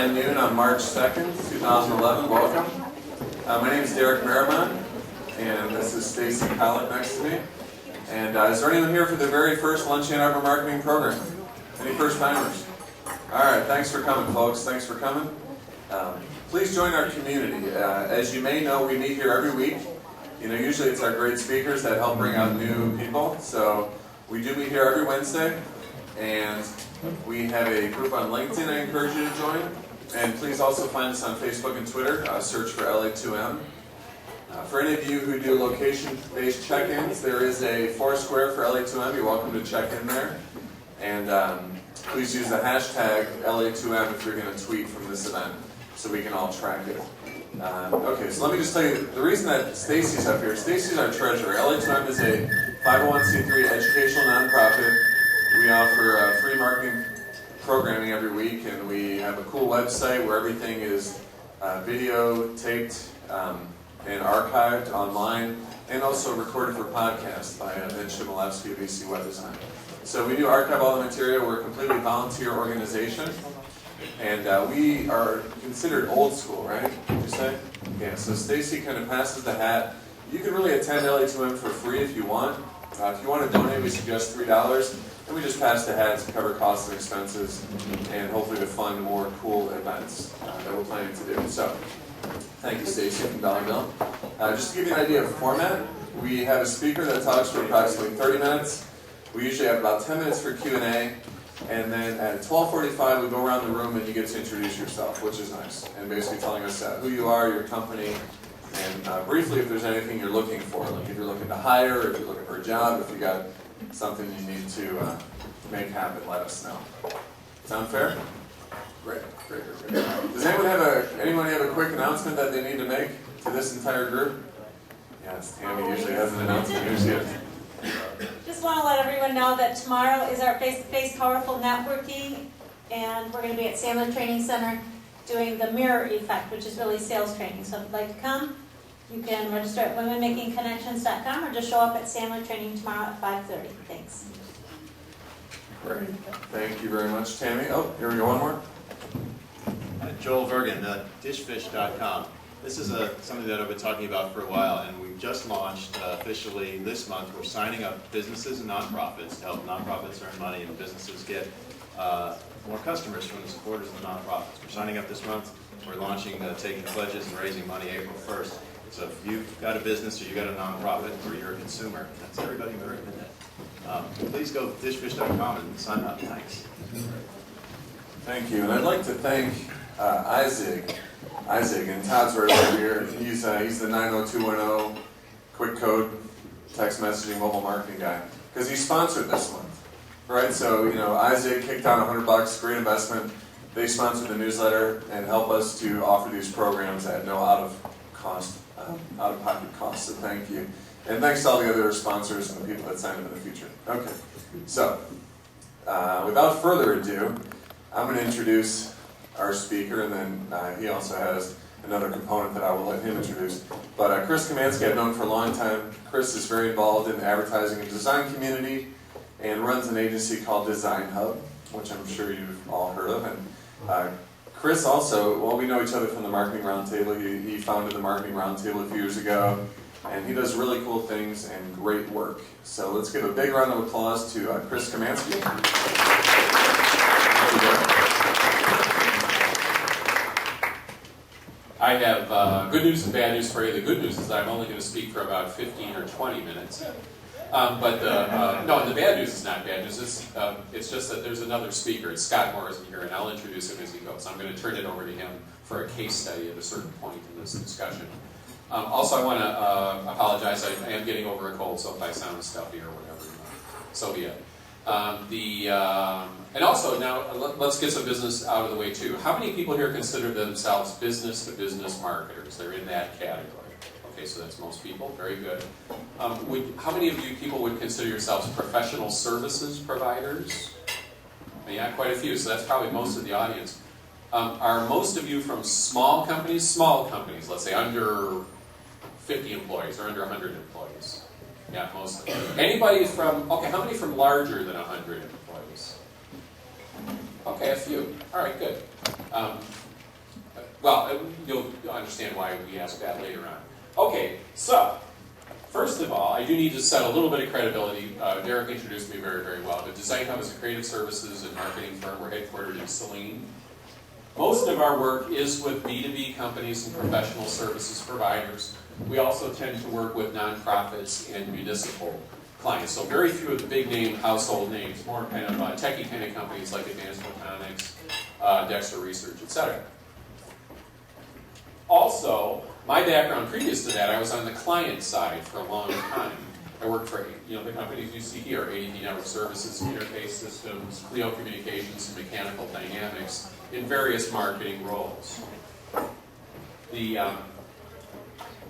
9 noon on March 2nd, 2011. Welcome. My name is Derek Merriman, and this is Stacy Collett next to me. And is there anyone here for the very first Lunch and Arbor marketing program? Any first timers? All right, thanks for coming, folks. Thanks for coming. Please join our community. As you may know, we meet here every week. Usually it's our great speakers that help bring out new people. So we do meet here every Wednesday, and we have a group on LinkedIn I encourage you to join. And please also find us on Facebook and Twitter. Search for LA2M. For any of you who do location-based check-ins, there is a Foursquare for LA2M. You're welcome to check in there. And please use the hashtag LA2M if you're going to tweet from this event, so we can all track it. Okay, so let me just tell you, the reason that Stacy's up here, Stacy's our treasurer. LA2M is a 501c3 educational nonprofit. We offer free marketing programming every week, and we have a cool website where everything is videotaped and archived online, and also recorded for podcast by Ben Shimolevsky of VC Web Design. So we do archive all the material. We're a completely volunteer organization, and we are considered old school, right? Would you say? Yeah. So Stacy kind of passes the hat. You can really attend LA2M for free if you want. If you want to donate, we suggest $3, and we just pass the hat to cover costs and expenses, and hopefully to fund more cool events that we're planning to do. So, thank you, Stacy from Dollar Bill. Just to give you an idea of format, we have a speaker that talks for approximately 30 minutes. We usually have about 10 minutes for Q&A, and then at 12:45 we go around the room and you get to introduce yourself, which is nice, and basically telling us who you are, your company, and briefly if there's anything you're looking for, like if you're looking to hire, if you're looking for a job, if you got something you need to make happen, let us know. Sound fair? Great. Does anyone have a quick announcement that they need to make to this entire group? Yes, Tammy usually has an announcement. Here she is. Just want to let everyone know that tomorrow is our face-to-face powerful networking, and we're going to be at Sandler Training Center doing the mirror effect, which is really sales training. So if you'd like to come, you can register at womenmakingconnections.com or just show up at Sandler Training tomorrow at 5:30. Thanks. Great. Thank you very much, Tammy. Oh, here we go, one more. Joel Vergen, dishfish.com. This is something that I've been talking about for a while, and we've just launched officially this month. We're signing up businesses and nonprofits to help nonprofits earn money and businesses get more customers from the supporters of the nonprofits. We're signing up this month. We're launching taking pledges and raising money April 1st. So if you've got a business or you've got a nonprofit or you're a consumer, that's everybody in it. Please go to dishfish.com and sign up. Thanks. Thank you. And I'd like to thank Isaac, and Todd's right over here. He's the 90210 quick code text messaging mobile marketing guy, because he sponsored this month, right? So Isaac kicked down $100, great investment. They sponsored the newsletter and help us to offer these programs at no out of pocket cost. So thank you, and thanks to all the other sponsors and the people that sign up in the future. Okay, so without further ado, I'm going to introduce our speaker, and then he also has another component that I will let him introduce. But Chris Kochmanski I've known for a long time. Chris is very involved in the advertising and design community and runs an agency called Design Hub, which I'm sure you've all heard of. And Chris also, well, we know each other from the Marketing Roundtable. He founded the Marketing Roundtable a few years ago, and he does really cool things and great work. So let's give a big round of applause to Chris Kochmanski. I have good news and bad news for you. The good news is that I'm only going to speak for about 15 or 20 minutes. But the bad news is not bad news. It's just that there's another speaker. It's Scott Morrison here, and I'll introduce him as he goes. I'm going to turn it over to him for a case study at a certain point in this discussion. Also, I want to apologize. I am getting over a cold, so if I sound stuffy or whatever, so be it. And also, now let's get some business out of the way too. How many people here consider themselves business-to-business marketers? They're in that category. Okay, so that's most people. Very good. How many of you people would consider yourselves professional services providers? Yeah, quite a few. So that's probably most of the audience. Are most of you from small companies? Small companies, let's say under 50 employees or under 100 employees. Yeah, most of them. Anybody from, okay, how many from larger than 100 employees? Okay, a few. All right, good. Well, you'll understand why we asked that later on. Okay, so, first of all, I do need to set a little bit of credibility. Derek introduced me very, very well. But Design Hub is a creative services and marketing firm. We're headquartered in Saline. Most of our work is with B2B companies and professional services providers. We also tend to work with nonprofits and municipal clients. So very few of the big name household names, more kind of techie kind of companies like Advanced Photonics, Dexter Research, etc. Also, my background previous to that, I was on the client side for a long time. I worked for the companies you see here, ADP Network Services, Interface Systems, Clio Communications, and Mechanical Dynamics in various marketing roles.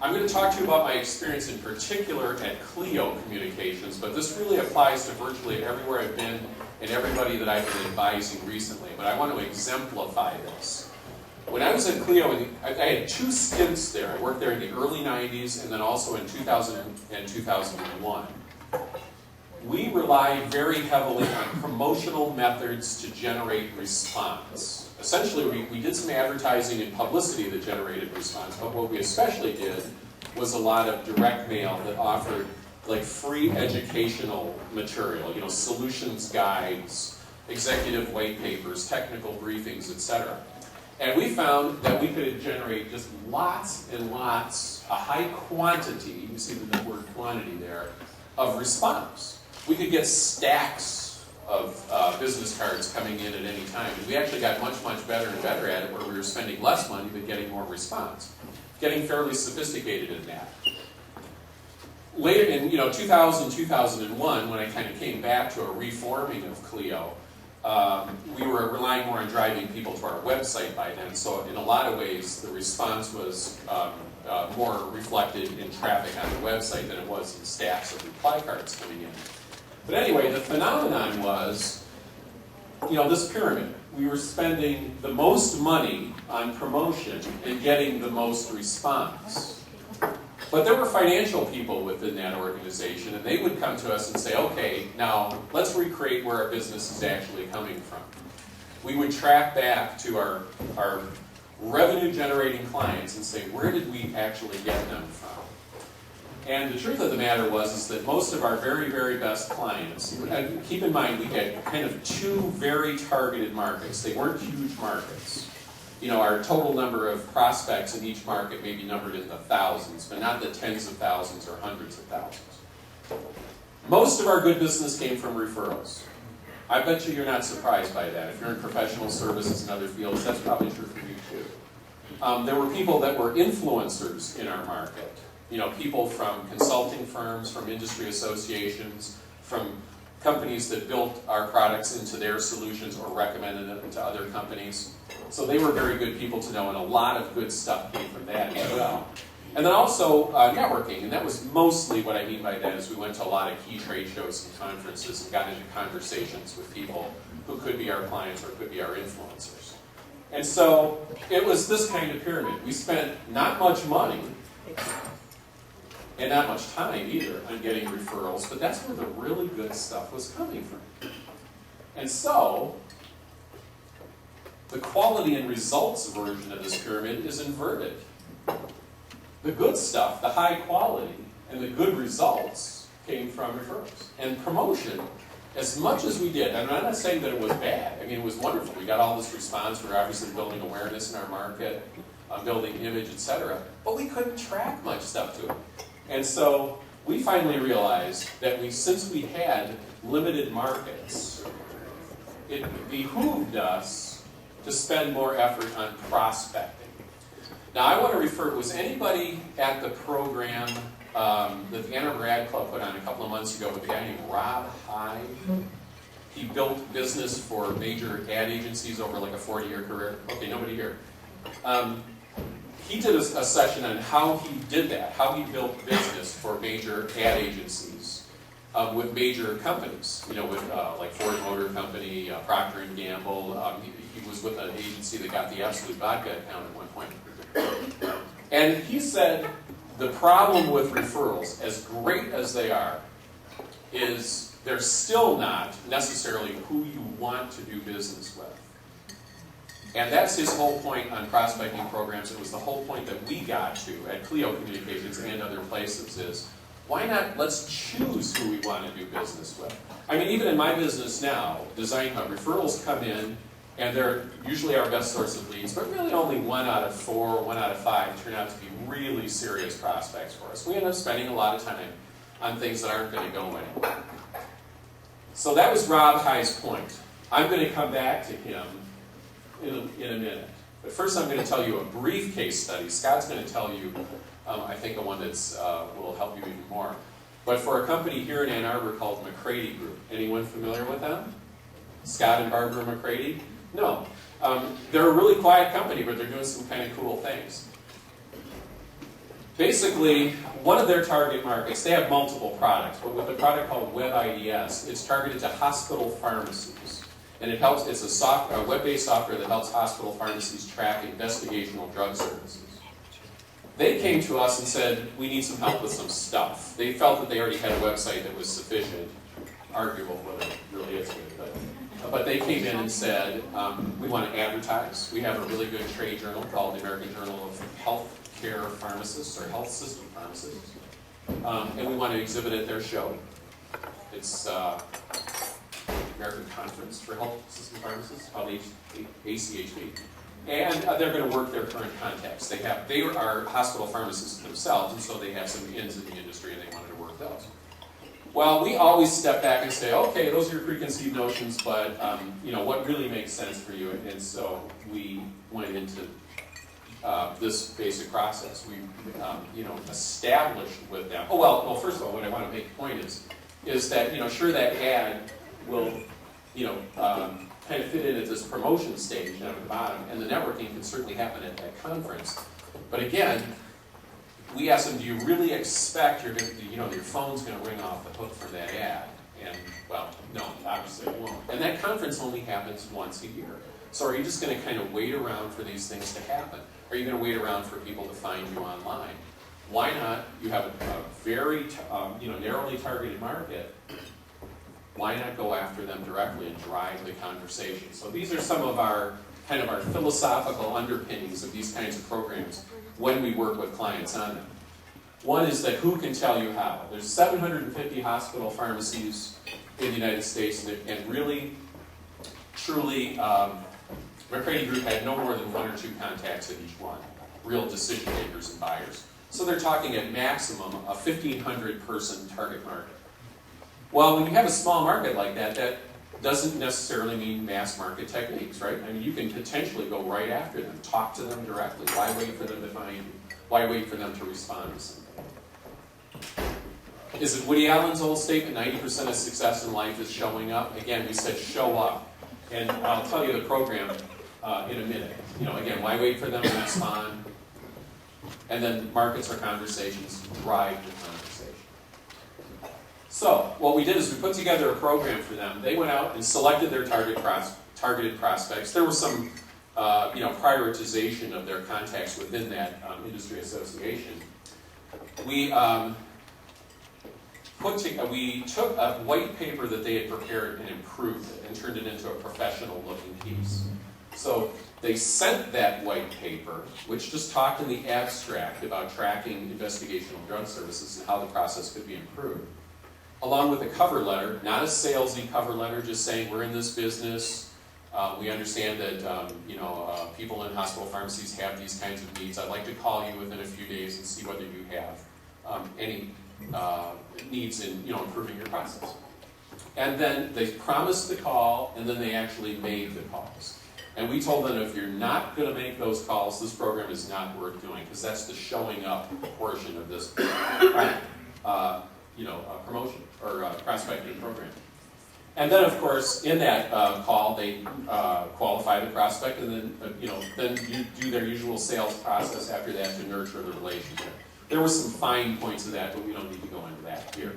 I'm going to talk to you about my experience in particular at Clio Communications, but this really applies to virtually everywhere I've been and everybody that I've been advising recently. But I want to exemplify this. When I was at Clio, I had 2 stints there. I worked there in the early 90s and then also in 2000 and 2001. We relied very heavily on promotional methods to generate response. Essentially, we did some advertising and publicity that generated response, but what we especially did was a lot of direct mail that offered like free educational material, solutions guides, executive white papers, technical briefings, etc. And we found that we could generate just lots and lots, a high quantity, you see the word quantity there, of response. We could get stacks of business cards coming in at any time. And we actually got much, much better and better at it where we were spending less money but getting more response. Getting fairly sophisticated in that. Later in 2000, 2001, when I kind of came back to a reforming of Clio, we were relying more on driving people to our website by then, so in a lot of ways the response was more reflected in traffic on the website than it was in stacks of reply cards coming in. But anyway, the phenomenon was, this pyramid. We were spending the most money on promotion and getting the most response. But there were financial people within that organization, and they would come to us and say, okay, now let's recreate where our business is actually coming from. We would track back to our revenue-generating clients and say, where did we actually get them from? And the truth of the matter was that most of our very, very best clients, and keep in mind we had kind of 2 very targeted markets. They weren't huge markets. Our total number of prospects in each market may be numbered in the thousands, but not the tens of thousands or hundreds of thousands. Most of our good business came from referrals. I bet you're not surprised by that. If you're in professional services and other fields, that's probably true for you too. There were people that were influencers in our market. People from consulting firms, from industry associations, from companies that built our products into their solutions or recommended them to other companies. So they were very good people to know, and a lot of good stuff came from that as well. And then also networking, and that was mostly what I mean by that is we went to a lot of key trade shows and conferences and got into conversations with people who could be our clients or could be our influencers. And so it was this kind of pyramid. We spent not much money and not much time either on getting referrals, but that's where the really good stuff was coming from. And so the quality and results version of this pyramid is inverted. The good stuff, the high quality, and the good results came from referrals. And promotion, as much as we did, and I'm not saying that it was bad. I mean, it was wonderful. We got all this response. We were obviously building awareness in our market, building image, etc. But we couldn't track much stuff to it. And so we finally realized that since we had limited markets, it behooved us to spend more effort on prospecting. Now I want to refer, was anybody at the program that the Ann Arbor Ad Club put on a couple of months ago with a guy named Rob Hyde? He built business for major ad agencies over like a 40-year career. Okay, nobody here. He did a session on how he did that, how he built business for major ad agencies with major companies, with like Ford Motor Company, Procter & Gamble. He was with an agency that got the Absolute Vodka account at one point. And he said the problem with referrals, as great as they are, is they're still not necessarily who you want to do business with. And that's his whole point on prospecting programs. It was the whole point that we got to at Clio Communications and other places is, why not let's choose who we want to do business with? I mean, even in my business now, Design Hub, referrals come in, and they're usually our best source of leads, but really only 1 out of 4, 1 out of 5 turn out to be really serious prospects for us. We end up spending a lot of time on things that aren't going to go anywhere. So that was Rob High's point. I'm going to come back to him in a minute. But first I'm going to tell you a brief case study. Scott's going to tell you, I think, a one that will help you even more. But for a company here in Ann Arbor called McCready Group. Anyone familiar with them? Scott and Barbara McCready? No. They're a really quiet company, but they're doing some kind of cool things. Basically, one of their target markets, they have multiple products, but with a product called WebIDS, it's targeted to hospital pharmacies. And it helps, it's a web-based software that helps hospital pharmacies track investigational drug services. They came to us and said, we need some help with some stuff. They felt that they already had a website that was sufficient, arguable whether it really is good, but they came in and said, we want to advertise. We have a really good trade journal called the American Journal of Healthcare Pharmacists, or Health System Pharmacists, and we want to exhibit at their show. It's American Conference for Health System Pharmacists, called ACHP. And they're going to work their current contacts. They are hospital pharmacists themselves, and so they have some ins in the industry, and they wanted to work those. Well, we always step back and say, okay, those are your preconceived notions, but what really makes sense for you? And so we went into this basic process. We established with them. Well, first of all, what I want to make a point is that sure, that ad will kind of fit in at this promotion stage down at the bottom, and the networking can certainly happen at that conference. But again, we asked them, do you really expect your phone's going to ring off the hook for that ad? And, well, no, obviously it won't. And that conference only happens once a year. So are you just going to kind of wait around for these things to happen? Are you going to wait around for people to find you online? Why not? You have a very narrowly targeted market. Why not go after them directly and drive the conversation? So these are some of our philosophical underpinnings of these kinds of programs when we work with clients on them. One is that who can tell you how? There's 750 hospital pharmacies in the United States, and really, truly, McCready Group had no more than 1 or 2 contacts at each one, real decision makers and buyers. So they're talking at maximum a 1,500 person target market. Well, when you have a small market like that, that doesn't necessarily mean mass market techniques, right? I mean, you can potentially go right after them, talk to them directly. Why wait for them to find you? Why wait for them to respond to something? Is it Woody Allen's old statement, 90% of success in life is showing up? Again, we said show up. And I'll tell you the program in a minute. Again, why wait for them to respond? And then markets or conversations drive the conversation. So what we did is we put together a program for them. They went out and selected their targeted prospects. There was some prioritization of their contacts within that industry association. We took a white paper that they had prepared and improved it and turned it into a professional-looking piece. So they sent that white paper, which just talked in the abstract about tracking investigational drug services and how the process could be improved, along with a cover letter, not a salesy cover letter, just saying we're in this business. We understand that people in hospital pharmacies have these kinds of needs. I'd like to call you within a few days and see whether you have any needs in improving your process. And then they promised the call, and then they actually made the calls. And we told them, if you're not going to make those calls, this program is not worth doing, because that's the showing up portion of this promotion or prospecting program. And then, of course, in that call, they qualify the prospect, and then you do their usual sales process after that to nurture the relationship. There were some fine points of that, but we don't need to go into that here.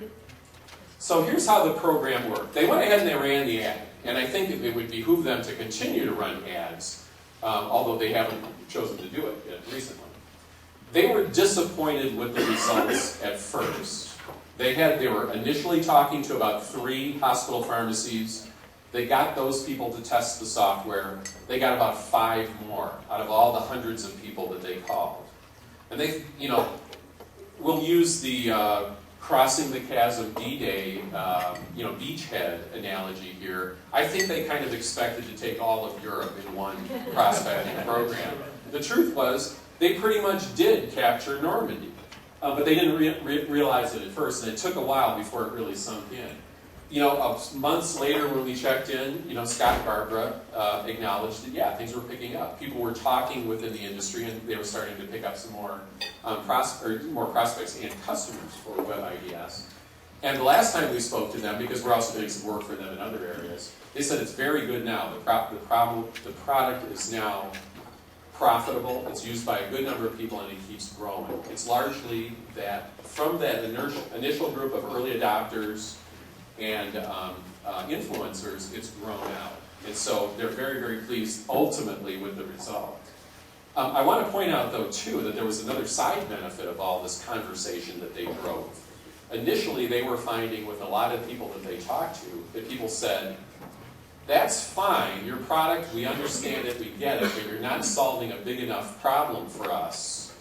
So here's how the program worked. They went ahead and they ran the ad, and I think it would behoove them to continue to run ads, although they haven't chosen to do it yet recently. They were disappointed with the results at first. They were initially talking to about 3 hospital pharmacies They got those people to test the software. They got about 5 more out of all the hundreds of people that they called. And they, we'll use the crossing the chasm D-Day, beachhead analogy here. I think they kind of expected to take all of Europe in one prospecting program. The truth was, they pretty much did capture Normandy, but they didn't realize it at first, and it took a while before it really sunk in. Months later when we checked in, Scott and Barbara acknowledged that, yeah, things were picking up. People were talking within the industry, and they were starting to pick up some more prospects and customers for Web IDS. And the last time we spoke to them, because we're also doing some work for them in other areas, they said it's very good now. The product is now profitable. It's used by a good number of people, and it keeps growing. It's largely that from that initial group of early adopters and influencers, it's grown out. And so they're very, very pleased ultimately with the result. I want to point out, though, too, that there was another side benefit of all this conversation that they drove. Initially, they were finding with a lot of people that they talked to, that people said, that's fine, your product, we understand it, we get it, but you're not solving a big enough problem for us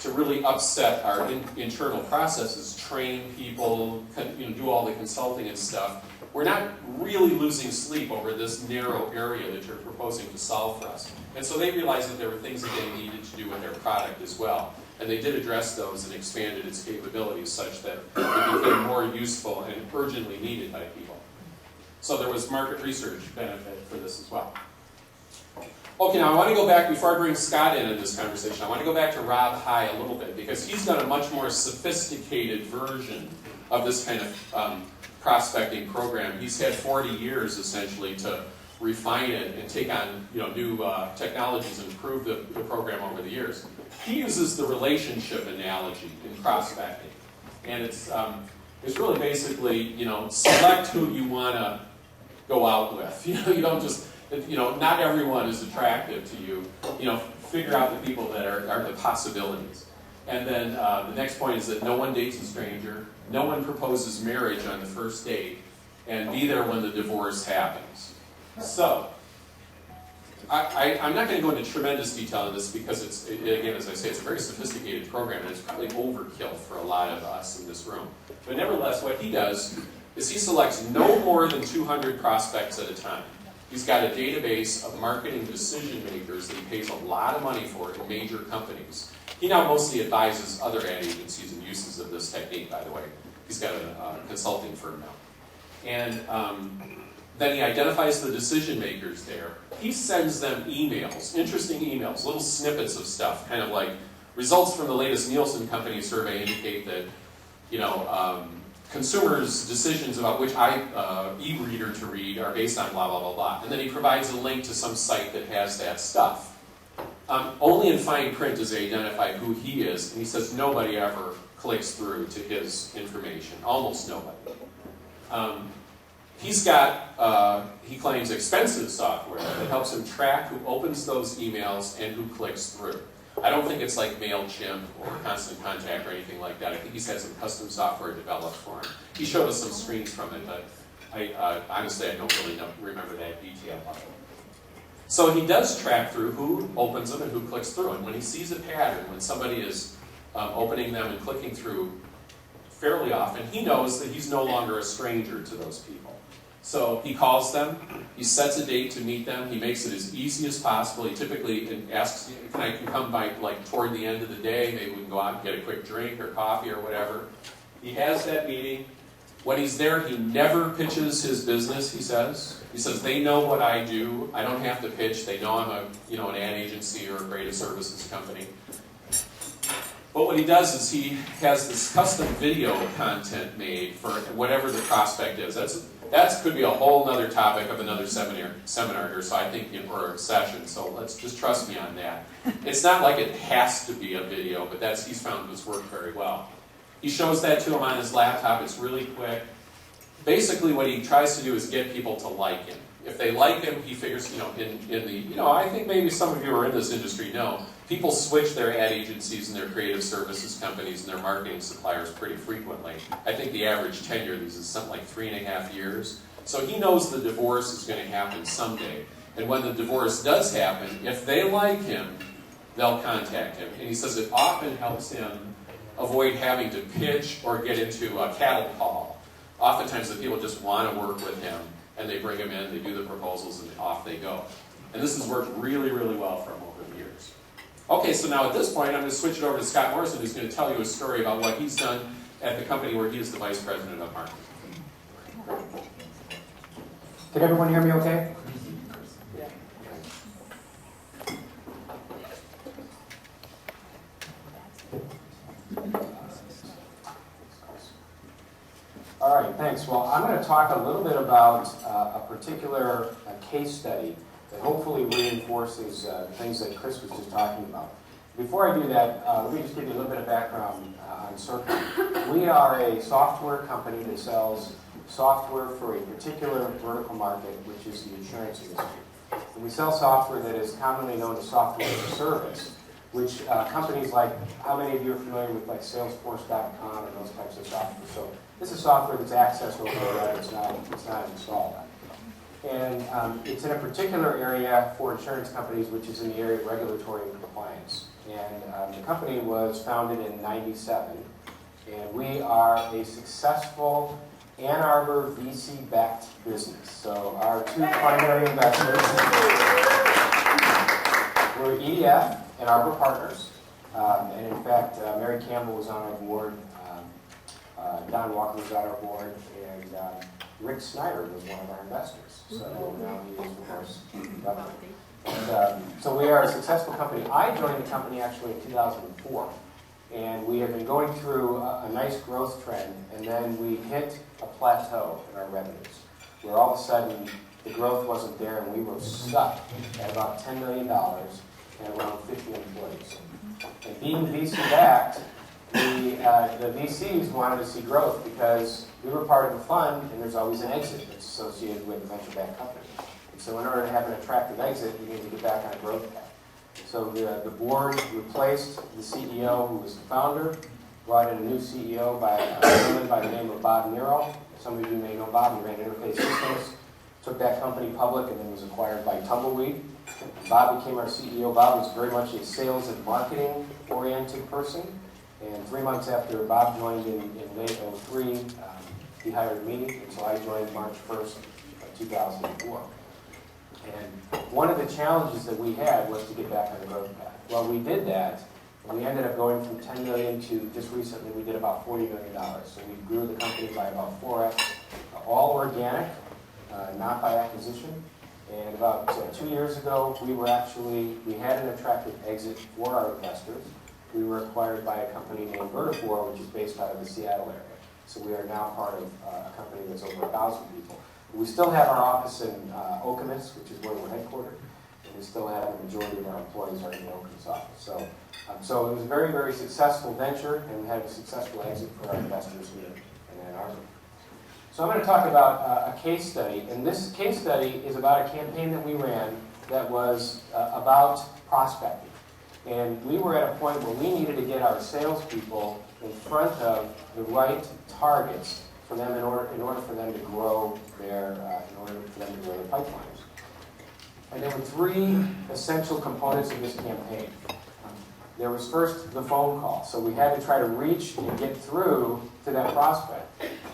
to really upset our internal processes, train people, do all the consulting and stuff. We're not really losing sleep over this narrow area that you're proposing to solve for us. And so they realized that there were things that they needed to do with their product as well. And they did address those and expanded its capabilities such that it became more useful and urgently needed by people. So there was market research benefit for this as well. Okay, now I want to go back, before I bring Scott in this conversation, I want to go back to Rob High a little bit, because he's done a much more sophisticated version of this kind of prospecting program. He's had 40 years, essentially, to refine it and take on new technologies and improve the program over the years. He uses the relationship analogy in prospecting. And it's really basically, select who you want to go out with. You don't just... not everyone is attractive to you. Figure out the people that are the possibilities. And then the next point is that no one dates a stranger, no one proposes marriage on the first date, and be there when the divorce happens. So, I'm not going to go into tremendous detail on this because it's, again, as I say, it's a very sophisticated program, and it's probably overkill for a lot of us in this room. But nevertheless, what he does is he selects no more than 200 prospects at a time. He's got a database of marketing decision makers that he pays a lot of money for in major companies. He now mostly advises other ad agencies and uses of this technique, by the way. He's got a consulting firm now. And then he identifies the decision makers there. He sends them emails, interesting emails, little snippets of stuff, kind of like results from the latest Nielsen Company survey indicate that, consumers' decisions about which e-reader to read are based on blah, blah, blah, blah. And then he provides a link to some site that has that stuff. Only in fine print does he identify who he is, and he says nobody ever clicks through to his information. Almost nobody. He's got, he claims, expensive software that helps him track who opens those emails and who clicks through. I don't think it's like MailChimp or Constant Contact or anything like that. I think he's had some custom software developed for him. He showed us some screens from it, but honestly, I don't really remember that detail of it. So he does track through who opens them and who clicks through. And when he sees a pattern, when somebody is opening them and clicking through fairly often, he knows that he's no longer a stranger to those people. So he calls them, he sets a date to meet them, he makes it as easy as possible. He typically asks, can I come by toward the end of the day, maybe we can go out and get a quick drink or coffee or whatever. He has that meeting. When he's there, he never pitches his business, he says. He says, they know what I do, I don't have to pitch, they know I'm an ad agency or a creative services company. But what he does is he has this custom video content made for whatever the prospect is. That could be a whole other topic of another seminar here, so I think, or a session, so let's just trust me on that. It's not like it has to be a video, but he's found this work very well. He shows that to him on his laptop, it's really quick. Basically what he tries to do is get people to like him. If they like him, he figures, I think maybe some of you who are in this industry know, people switch their ad agencies and their creative services companies and their marketing suppliers pretty frequently. I think the average tenure of these is something like 3.5 years. So he knows the divorce is going to happen someday. And when the divorce does happen, if they like him, they'll contact him. And he says it often helps him avoid having to pitch or get into a cattle call. Oftentimes the people just want to work with him, and they bring him in, they do the proposals, and off they go. And this has worked really, really well for him over the years. Okay, so now at this point, I'm going to switch it over to Scott Morrison, who's going to tell you a story about what he's done at the company where he is the Vice President of Marketing. Can everyone hear me okay? All right, thanks. Well, I'm going to talk a little bit about a particular case study that hopefully reinforces the things that Chris was just talking about. Before I do that, let me just give you a little bit of background on Circle. We are a software company that sells software for a particular vertical market, which is the insurance industry. And we sell software that is commonly known as software as a service, which companies like, how many of you are familiar with like Salesforce.com and those types of software? So this is software that's accessed over the web, it's not installed. And it's in a particular area for insurance companies, which is in the area of regulatory and compliance. And the company was founded in '97, and we are a successful Ann Arbor VC-backed business. So our two primary investors were EDF and Arbor Partners. And in fact, Mary Campbell was on our board, Don Walker was on our board, and Rick Snyder was one of our investors. So now he is, of course, governor. And, so we are a successful company. I joined the company actually in 2004. And we have been going through a nice growth trend, and then we hit a plateau in our revenues, where all of a sudden the growth wasn't there, and we were stuck at about $10 million and around 50 employees. And being VC-backed, the VCs wanted to see growth because we were part of a fund, and there's always an exit that's associated with a venture-backed company. And so in order to have an attractive exit, we need to get back on a growth path. So the board replaced the CEO who was the founder, brought in a new CEO by a gentleman by the name of Bob Nero. Some of you may know Bob, he ran Interface Systems, took that company public, and then was acquired by Tumbleweed. Bob became our CEO. Bob was very much a sales and marketing oriented person. And 3 months after Bob joined in late 2003, he hired me, and so I joined March 1st, 2004. And one of the challenges that we had was to get back on the growth path. Well, we did that, and we ended up going from $10 million to just recently we did about $40 million. So we grew the company by about 4x, all organic, not by acquisition. And about 2 years ago, we had an attractive exit for our investors. We were acquired by a company named Vertipore, which is based out of the Seattle area. So we are now part of a company that's over 1,000 people. We still have our office in Okemos, which is where we're headquartered, and we still have the majority of our employees are in the Okemos office. So it was a very, very successful venture, and we had a successful exit for our investors here in Ann Arbor. So I'm going to talk about a case study, and this case study is about a campaign that we ran that was about prospecting. And we were at a point where we needed to get our salespeople in front of the right targets for them in order for them to grow their pipelines. And there were three essential components of this campaign. There was first the phone call. So we had to try to reach and get through to that prospect.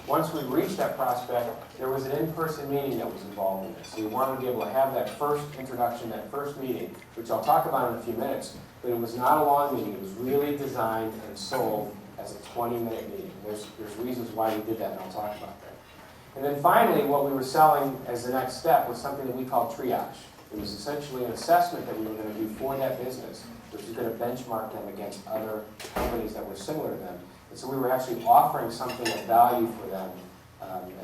Once we reached that prospect, there was an in-person meeting that was involved in this. So we wanted to be able to have that first introduction, that first meeting, which I'll talk about in a few minutes. But it was not a long meeting. It was really designed and sold as a 20-minute meeting. There's reasons why we did that, and I'll talk about that. And then finally, what we were selling as the next step was something that we call triage. It was essentially an assessment that we were going to do for that business, which was going to benchmark them against other companies that were similar to them. And so we were actually offering something of value for them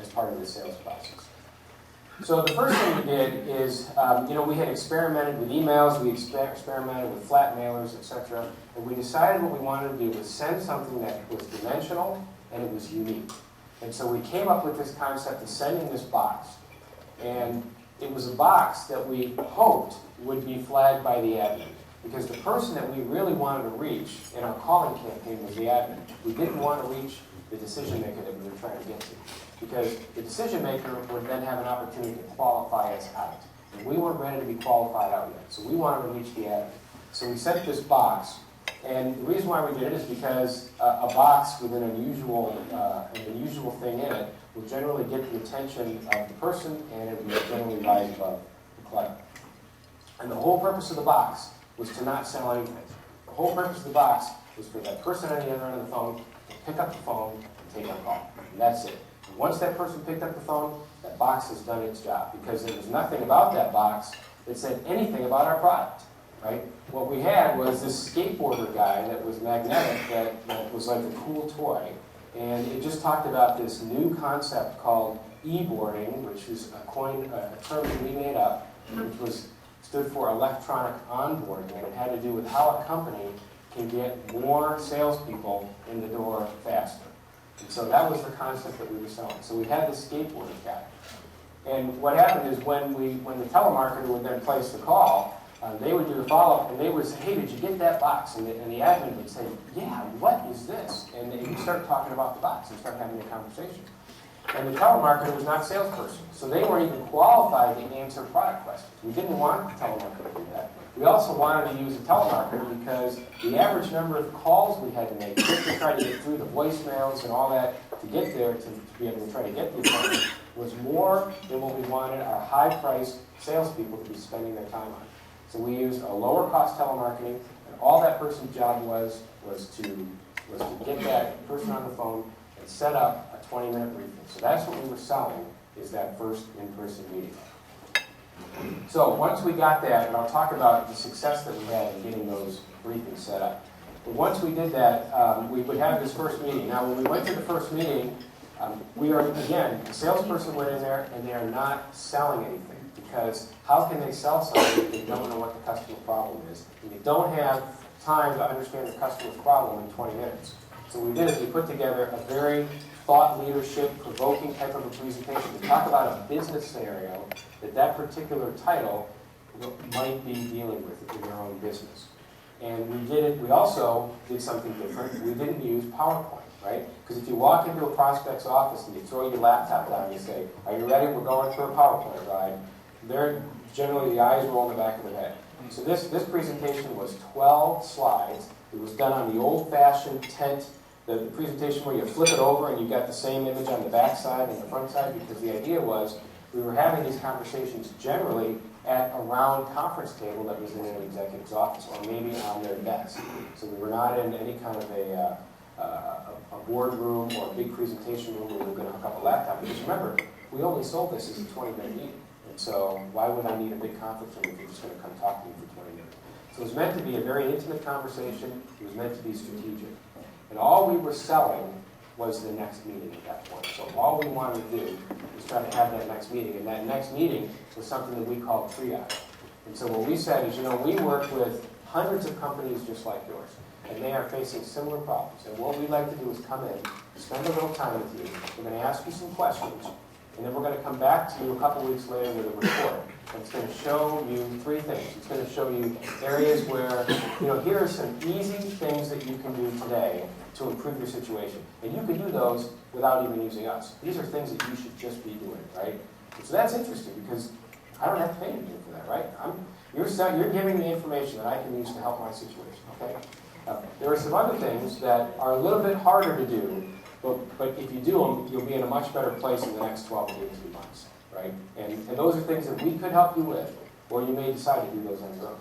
as part of the sales process. So the first thing we did is, we had experimented with emails, we experimented with flat mailers, etc. And we decided what we wanted to do was send something that was dimensional and it was unique. And so we came up with this concept of sending this box. And it was a box that we hoped would be flagged by the admin. Because the person that we really wanted to reach in our calling campaign was the admin. We didn't want to reach the decision maker that we were trying to get to. Because the decision maker would then have an opportunity to qualify us out. And we weren't ready to be qualified out yet, so we wanted to reach the admin. So we set this box, and the reason why we did it is because a box with an unusual thing in it will generally get the attention of the person, and it will generally rise above the clutter. And the whole purpose of the box was to not sell anything. The whole purpose of the box was for that person on the other end of the phone to pick up the phone and take a call. And that's it. And once that person picked up the phone, that box has done its job, because there was nothing about that box that said anything about our product. Right? What we had was this skateboarder guy that was magnetic, that was like a cool toy, and it just talked about this new concept called e-boarding, which is a term that we made up, which stood for electronic onboarding, and it had to do with how a company can get more salespeople in the door faster. And so that was the concept that we were selling. So we had this skateboarder guy. And what happened is when the telemarketer would then place the call, they would do the follow-up, and they would say, hey, did you get that box? And the admin would say, yeah, what is this? And we start talking about the box and start having a conversation. And the telemarketer was not a salesperson, so they weren't even qualified to answer product questions. We didn't want the telemarketer to do that. We also wanted to use a telemarketer because the average number of calls we had to make just to try to get through the voicemails and all that to get there to be able to try to get the appointment was more than what we wanted our high-priced salespeople to be spending their time on. So we used a lower-cost telemarketing, and all that person's job was to get that person on the phone and set up a 20-minute briefing. So that's what we were selling, is that first in-person meeting. So once we got that, and I'll talk about the success that we had in getting those briefings set up. But once we did that, we would have this first meeting. Now, when we went to the first meeting, the salesperson went in there, and they are not selling anything. Because how can they sell something if they don't know what the customer problem is? And they don't have time to understand the customer's problem in 20 minutes. So what we did is we put together a very thought leadership, provoking type of a presentation to talk about a business scenario that particular title might be dealing with in their own business. And we also did something different. We didn't use PowerPoint, right? Because if you walk into a prospect's office and you throw your laptop down and you say, are you ready? We're going for a PowerPoint ride. They're generally, the eyes roll in the back of their head. So this presentation was 12 slides. It was done on the old-fashioned tent, the presentation where you flip it over and you got the same image on the back side and the front side, because the idea was we were having these conversations generally at a round conference table that was in an executive's office or maybe on their desk. So we were not in any kind of a boardroom or a big presentation room where we were going to hook up a laptop. Because remember, we only sold this as a 20-minute meeting. So why would I need a big conference room if you're just going to come talk to me for 20 minutes? So it was meant to be a very intimate conversation. It was meant to be strategic. And all we were selling was the next meeting at that point. So all we wanted to do was try to have that next meeting. And that next meeting was something that we called triage. And so what we said is, we work with hundreds of companies just like yours. And they are facing similar problems. And what we'd like to do is come in, spend a little time with you. We're going to ask you some questions. And then we're going to come back to you a couple weeks later with a report. And it's going to show you 3 things. It's going to show you areas where, here are some easy things that you can do today to improve your situation. And you can do those without even using us. These are things that you should just be doing, right? And so that's interesting because I don't have to pay anything for that, right? You're giving me information that I can use to help my situation, okay? There are some other things that are a little bit harder to do. But if you do them, you'll be in a much better place in the next 12 to 18 months, right? And those are things that we could help you with, or you may decide to do those on your own.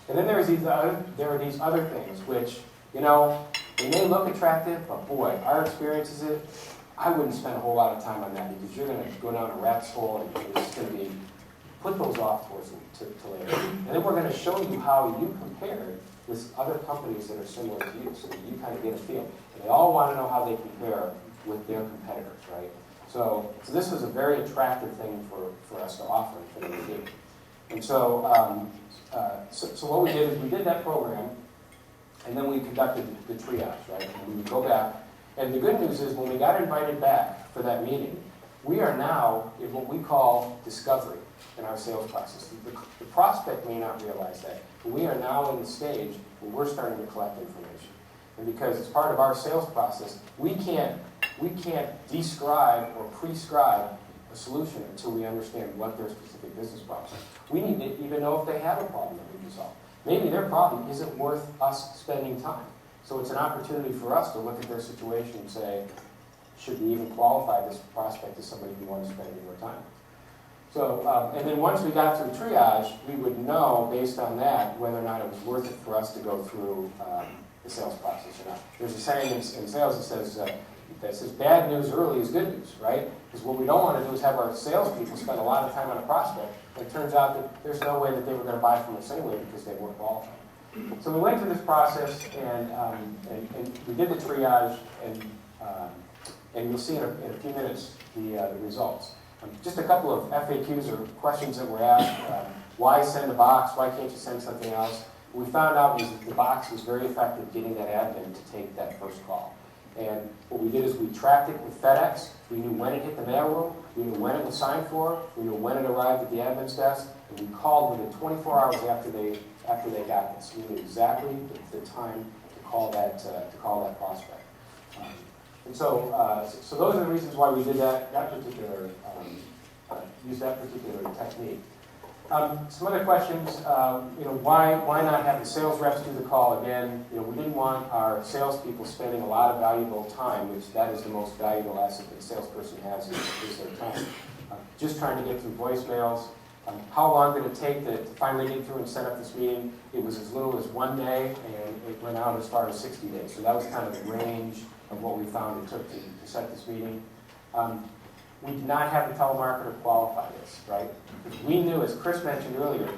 And then there are these other things which, they may look attractive, but boy, our experience is I wouldn't spend a whole lot of time on that because you're going to go down a rat's hole and it's going to be, put those off towards to later. And then we're going to show you how you compare with other companies that are similar to you so that you kind of get a feel. And they all want to know how they compare with their competitors, right? So this was a very attractive thing for us to offer and for them to do. And so what we did is we did that program, and then we conducted the triage, right? And we would go back. And the good news is when we got invited back for that meeting, we are now in what we call discovery in our sales process. The prospect may not realize that, but we are now in the stage where we're starting to collect information. And because it's part of our sales process, we can't we can't describe or prescribe a solution until we understand what their specific business problems are. We need to even know if they have a problem that we can solve. Maybe their problem isn't worth us spending time. So it's an opportunity for us to look at their situation and say, should we even qualify this prospect as somebody we want to spend any more time with? So, and then once we got through triage, we would know, based on that, whether or not it was worth it for us to go through the sales process or not. There's a saying in sales that says bad news early is good news, right? Because what we don't want to do is have our salespeople spend a lot of time on a prospect, and it turns out that there's no way that they were going to buy from us anyway because they weren't qualified. So we went through this process, and we did the triage, and you'll see in a few minutes the results. Just a couple of FAQs or questions that were asked. Why send a box? Why can't you send something else? What we found out was that the box was very effective getting that admin to take that first call. And what we did is we tracked it with FedEx. We knew when it hit the mailroom. We knew when it was signed for. We knew when it arrived at the admin's desk. And we called within 24 hours after they got this. We knew exactly the time to call that prospect. And so those are the reasons why we did use that particular technique. Some other questions, why not have the sales reps do the call again? We didn't want our salespeople spending a lot of valuable time, which that is the most valuable asset that a salesperson has is their time. Just trying to get through voicemails. How long did it take to finally get through and set up this meeting? It was as little as 1 day, and it went out as far as 60 days. So that was kind of the range of what we found it took to set this meeting. We did not have the telemarketer qualify this, right? We knew, as Chris mentioned earlier,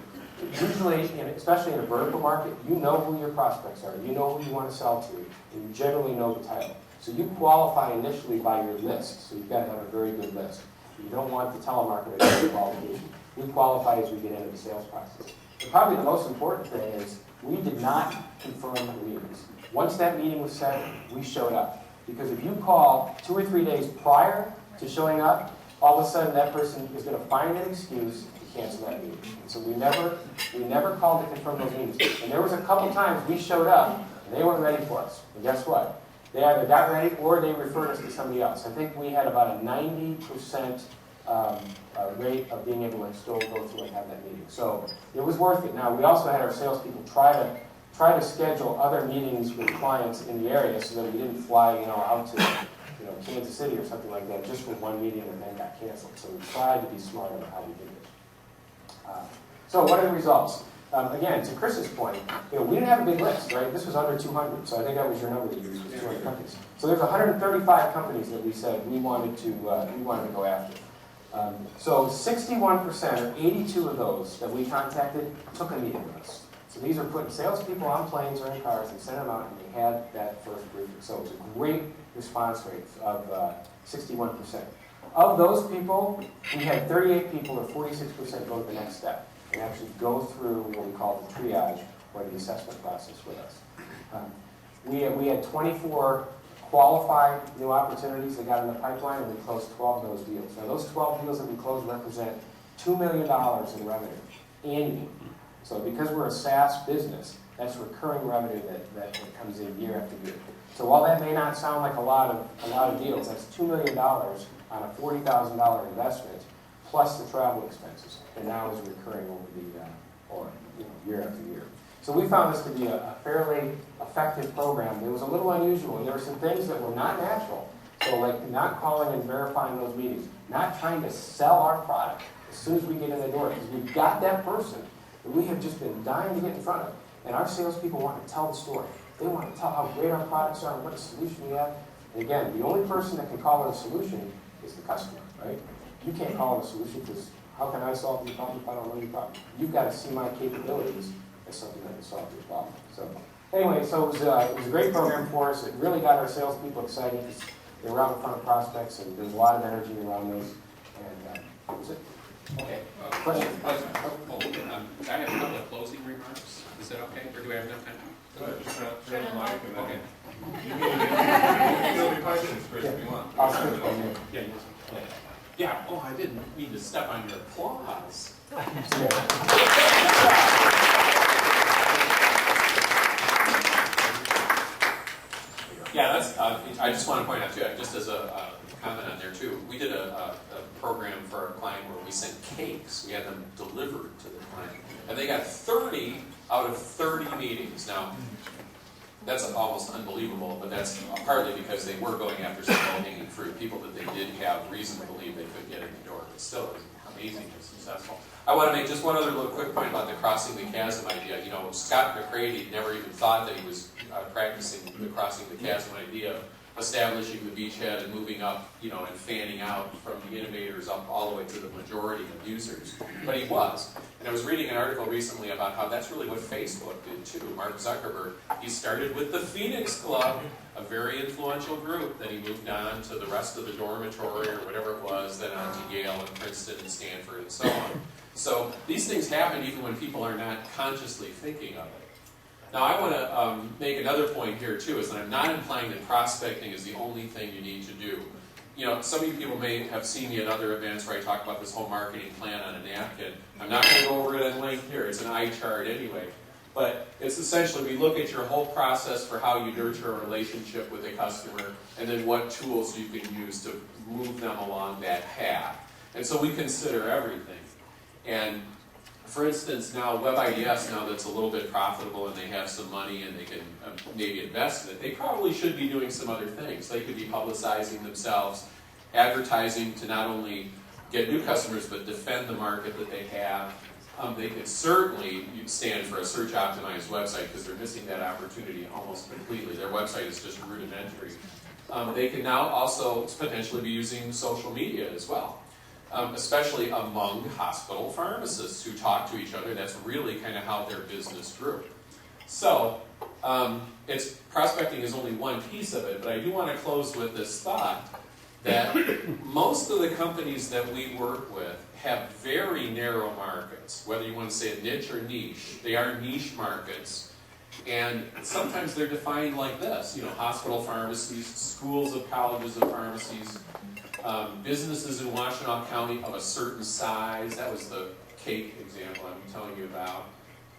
usually, especially in a vertical market, you know who your prospects are, you know who you want to sell to, and you generally know the title. So you qualify initially by your list, so you've got to have a very good list. You don't want the telemarketer to do qualification. We qualify as we get into the sales process. But probably the most important thing is we did not confirm the meetings. Once that meeting was set, we showed up. Because if you call 2 or 3 days prior to showing up, all of a sudden that person is going to find an excuse to cancel that meeting. And so we never called to confirm those meetings. And there was a couple times we showed up and they weren't ready for us. And guess what? They either got ready or they referred us to somebody else. I think we had about a 90% rate of being able to still go through and have that meeting. So it was worth it. Now, we also had our salespeople try to schedule other meetings with clients in the area so that we didn't fly, out to Kansas City or something like that just for one meeting and then got canceled. So we tried to be smart about how we did this. So what are the results? Again, to Chris's point, we didn't have a big list, right? This was under 200, so I think that was your number that you used, was 200 companies. So there's 135 companies that we said we wanted to go after. So 61%, or 82 of those that we contacted, took a meeting with us. So these are putting salespeople on planes or in cars and sent them out, and they had that first briefing. So it's a great response rate of 61%. Of those people, we had 38 people, or 46%, go to the next step and actually go through what we call the triage or the assessment process with us. We had 24 qualified new opportunities that got in the pipeline, and we closed 12 of those deals. Now, those 12 deals that we closed represent $2 million in revenue annually. So because we're a SaaS business, that's recurring revenue that comes in year after year. So while that may not sound like a lot of deals, that's $2 million on a $40,000 investment plus the travel expenses, and now is recurring over year after year. So we found this to be a fairly effective program. It was a little unusual, and there were some things that were not natural. So like not calling and verifying those meetings, not trying to sell our product as soon as we get in the door, because we've got that person that we have just been dying to get in front of. And our salespeople want to tell the story. They want to tell how great our products are and what a solution we have. And again, the only person that can call it a solution is the customer, right? You can't call it a solution because how can I solve your problem if I don't know your problem? You've got to see my capabilities as something that can solve your problem. So anyway, so it was a great program for us. It really got our salespeople excited because they were out in front of prospects, and there's a lot of energy around those. And that was it. Okay. Question? I have a couple of closing remarks. Is that okay, or do I have enough time? Just turn the mic and then Okay. There'll be questions, Chris, if you want. I'll skip one here. Yeah. Oh, I didn't mean to step on your claws. Yeah, that's, I just want to point out too, just as a comment on there too, we did a program for our client where we sent cakes. We had them delivered to the client. And they got 30 out of 30 meetings. Now, that's almost unbelievable, but that's partly because they were going after some low-hanging fruit, people that they did have reason to believe they could get in the door. But still, it was amazingly successful. I want to make just one other little quick point about the crossing the chasm idea. You know, Scott McCready never even thought that he was practicing the crossing the chasm idea of establishing the beachhead and moving up, you know, and fanning out from the innovators up all the way to the majority of users. But he was. And I was reading an article recently about how that's really what Facebook did too. Mark Zuckerberg, he started with the Phoenix Club, a very influential group. Then he moved on to the rest of the dormitory or whatever it was, then on to Yale and Princeton and Stanford and so on. So these things happen even when people are not consciously thinking of it. Now I want to make another point here too, is that I'm not implying that prospecting is the only thing you need to do. You know, some of you people may have seen me at other events where I talk about this whole marketing plan on a napkin. I'm not going to go over it in length here, it's an eye chart anyway. But it's essentially, we look at your whole process for how you nurture a relationship with a customer, and then what tools you can use to move them along that path. And so we consider everything. And for instance, now WebIDS, now that's a little bit profitable and they have some money and they can maybe invest in it, they probably should be doing some other things. They could be publicizing themselves, advertising to not only get new customers, but defend the market that they have. They could certainly stand for a search-optimized website because they're missing that opportunity almost completely. Their website is just rudimentary. They can now also potentially be using social media as well. Especially among hospital pharmacists who talk to each other. That's really kind of how their business grew. So, prospecting is only one piece of it, but I do want to close with this thought that most of the companies that we work with have very narrow markets, whether you want to say a niche or niche. They are niche markets, and sometimes they're defined like this, you know, hospital pharmacies, schools of colleges of pharmacies, businesses in Washtenaw County of a certain size. That was the cake example I'm telling you about.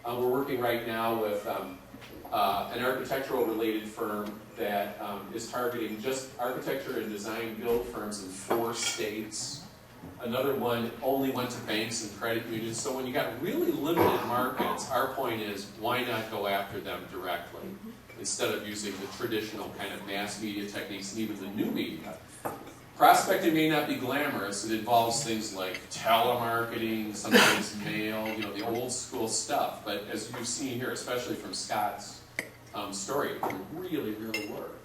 We're working right now with an architectural related firm that is targeting just architecture and design build firms in 4 states. Another one only went to banks and credit unions. So when you got really limited markets, our point is, why not go after them directly instead of using the traditional kind of mass media techniques and even the new media? Prospecting may not be glamorous. It involves things like telemarketing, sometimes mail, you know, the old school stuff. But as you've seen here, especially from Scott's story, it can really, really work.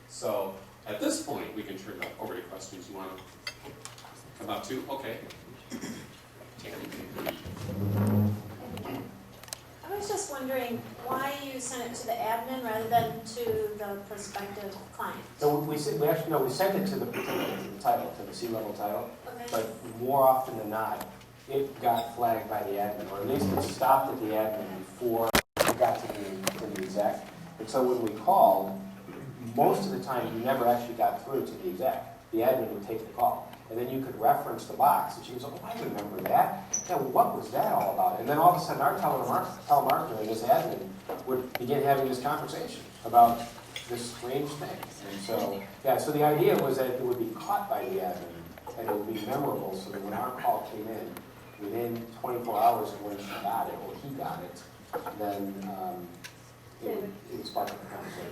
So at this point, we can turn it over to questions. You want to come up to? Okay. Tammy. I was just wondering why you sent it to the admin rather than to the prospective client. So we sent it to the title, to the C-level title, Okay. but more often than not, it got flagged by the admin, or at least it stopped at the admin before it got to the exec. And so when we called, most of the time you never actually got through to the exec. The admin would take the call. And then you could reference the box. And she was like, oh, I remember that. Yeah, well, what was that all about? And then all of a sudden our telemarketer and this admin would begin having this conversation about this strange thing. And so, yeah, so the idea was that it would be caught by the admin and it would be memorable so that when our call came in, within 24 hours of when she got it, or he got it, then it would spark up a conversation.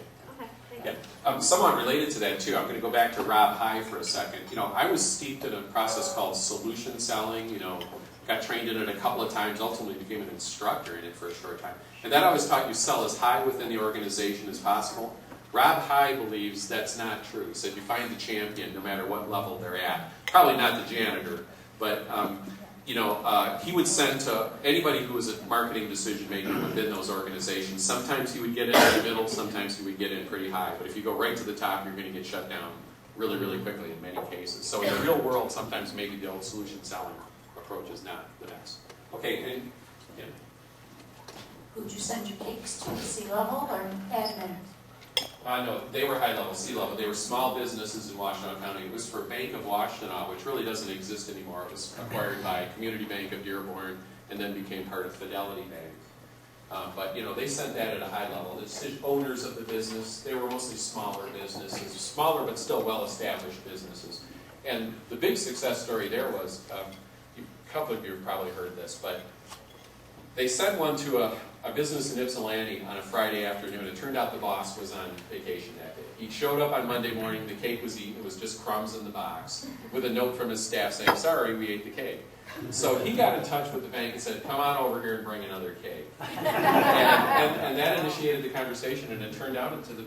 Yeah. Somewhat related to that too, I'm going to go back to Rob High for a second. You know, I was steeped in a process called solution selling. You know, got trained in it a couple of times, ultimately became an instructor in it for a short time. And then I was taught you sell as high within the organization as possible. Rob High believes that's not true. He said you find the champion no matter what level they're at. Probably not the janitor, but you know, he would send to anybody who was a marketing decision maker within those organizations. Sometimes he would get in the middle, sometimes he would get in pretty high. But if you go right to the top, you're going to get shut down really, really quickly in many cases. So in the real world, sometimes maybe the old solution selling approach is not the best. Okay, and yeah. Would you send your cakes to the C-level or admin? No, they were high-level, C-level. They were small businesses in Washtenaw County. It was for Bank of Washtenaw, which really doesn't exist anymore. It was acquired by Community Bank of Dearborn and then became part of Fidelity Bank. But, you know, they sent that at a high level. The owners of the business, they were mostly smaller businesses, smaller but still well-established businesses. And the big success story there was, a couple of you have probably heard this, but they sent one to a business in Ypsilanti on a Friday afternoon. It turned out the boss was on vacation that day. He showed up on Monday morning, the cake was eaten, it was just crumbs in the box, with a note from his staff saying, sorry, we ate the cake. So he got in touch with the bank and said, come on over here and bring another cake. And that initiated the conversation, and it turned out into the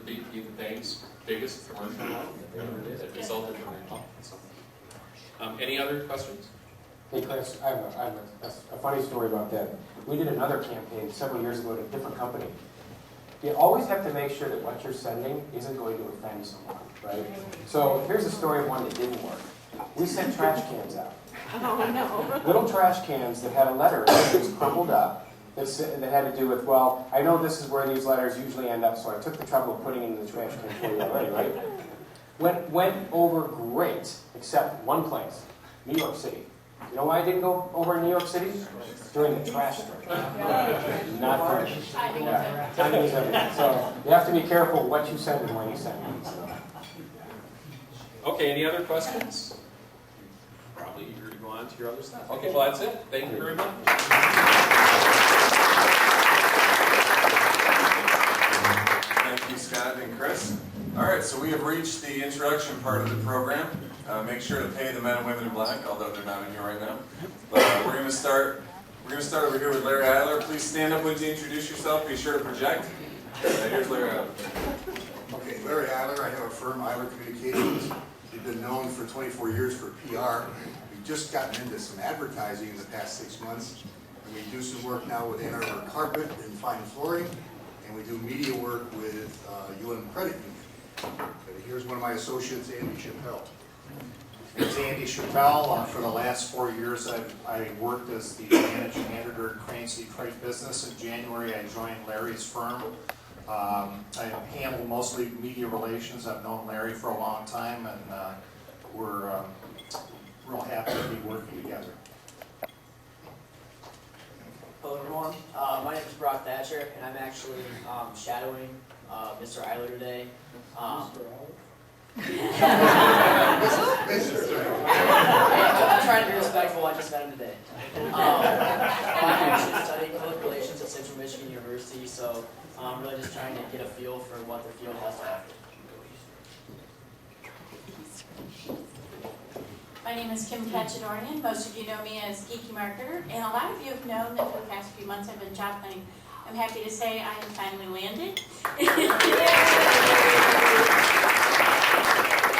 bank's biggest commercial loan that they ever did. It resulted from that call. So, any other questions? Hey Chris, I have a funny story about that. We did another campaign several years ago at a different company. You always have to make sure that what you're sending isn't going to offend someone, right? So here's a story of one that didn't work. We sent trash cans out. Oh, no. Little trash cans that had a letter that was crumpled up that had to do with, well, I know this is where these letters usually end up, so I took the trouble of putting it in the trash can for you already, right? Went over great, except one place, New York City. You know why I didn't go over in New York City? During the trash strike. Not for yeah, timing is everything. So you have to be careful what you send and when you send it. So. Okay, any other questions? Probably eager to go on to your other stuff. Okay, well that's it. Thank you very much. Thank you, Scott and Chris. All right, so we have reached the introduction part of the program. Make sure to pay the men and women in black, although they're not in here right now. But we're going to start over here with Larry Eiler. Please stand up when you introduce yourself. Be sure to project. Here's Larry Eiler. Okay, Larry Eiler. I have a firm, Eiler Communications. We've been known for 24 years for PR. We've just gotten into some advertising in the past 6 months. And we do some work now with Arbor Carpet and Fine Flooring. And we do media work with UM Credit Union. But here's one of my associates, Andy Chappelle. It's Andy Chappelle. For the last 4 years, I worked as the managing editor at Crane's Detroit Business. In January, I joined Larry's firm. I handle mostly media relations. I've known Larry for a long time, and we're real happy to be working together. Hello everyone, my name is Brock Thatcher, and I'm actually shadowing Mr. Eiler today. I'm trying to be respectful, I just met him today. I'm actually studying public relations at Central Michigan University, so I'm really just trying to get a feel for what the field has to offer. My name is Kim Katchadorian. Most of you know me as Geeky Marketer, and a lot of you have known that for the past few months I've been job hunting. I'm happy to say I have finally landed. And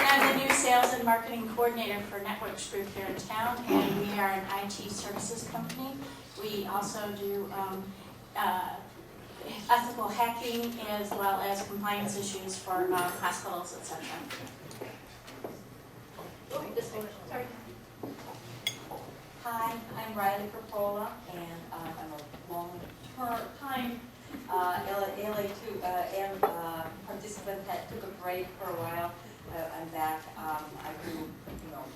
I'm the new sales and marketing coordinator for Networks Group here in town, and we are an IT services company. We also do ethical hacking as well as compliance issues for hospitals, etc. Sorry. Hi, I'm Riley Coppola, and I'm a long-time LA2M participant that took a break for a while. I'm back. I do,